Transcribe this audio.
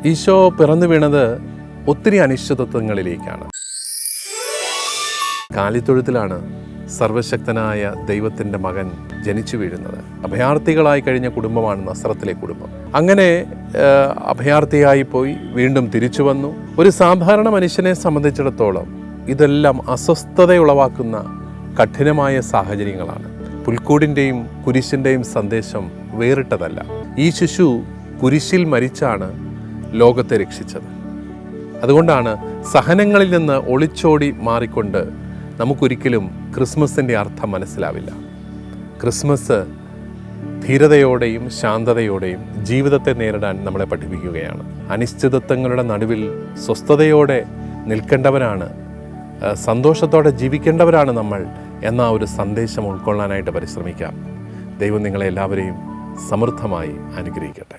ഈശോ പിറന്നു വീണത് ഒത്തിരി അനിശ്ചിതത്വങ്ങളിലേക്കാണ്. കാലിത്തൊഴുത്തിലാണ് സർവശക്തനായ ദൈവത്തിൻ്റെ മകൻ ജനിച്ചു വീഴുന്നത്. അഭയാർത്ഥികളായി കഴിഞ്ഞ കുടുംബമാണ് നസ്രത്തിലെ കുടുംബം. അങ്ങനെ അഭയാർത്ഥിയായി പോയി വീണ്ടും തിരിച്ചു വന്നു. ഒരു സാധാരണ മനുഷ്യനെ സംബന്ധിച്ചിടത്തോളം ഇതെല്ലാം അസ്വസ്ഥതയുളവാക്കുന്ന കഠിനമായ സാഹചര്യങ്ങളാണ്. പുൽക്കൂടിൻ്റെയും കുരിശിൻ്റെയും സന്ദേശം വേറിട്ടതല്ല. ഈ ശിശു കുരിശിൽ മരിച്ചാണ് ലോകത്തെ രക്ഷിച്ചത്. അതുകൊണ്ടാണ് സഹനങ്ങളിൽ നിന്ന് ഒളിച്ചോടി മാറിക്കൊണ്ട് നമുക്കൊരിക്കലും ക്രിസ്മസിൻ്റെ അർത്ഥം മനസ്സിലാവില്ല. ക്രിസ്മസ് ധീരതയോടെയും ശാന്തതയോടെയും ജീവിതത്തെ നേരിടാൻ നമ്മളെ പഠിപ്പിക്കുകയാണ്. അനിശ്ചിതത്വങ്ങളുടെ നടുവിൽ സ്വസ്ഥതയോടെ നിൽക്കേണ്ടവരാണ്, സന്തോഷത്തോടെ ജീവിക്കേണ്ടവരാണ് നമ്മൾ എന്ന ഒരു സന്ദേശം ഉൾക്കൊള്ളാനായിട്ട് പരിശ്രമിക്കാം. ദൈവം നിങ്ങളെ എല്ലാവരെയും സമൃദ്ധമായി അനുഗ്രഹിക്കട്ടെ.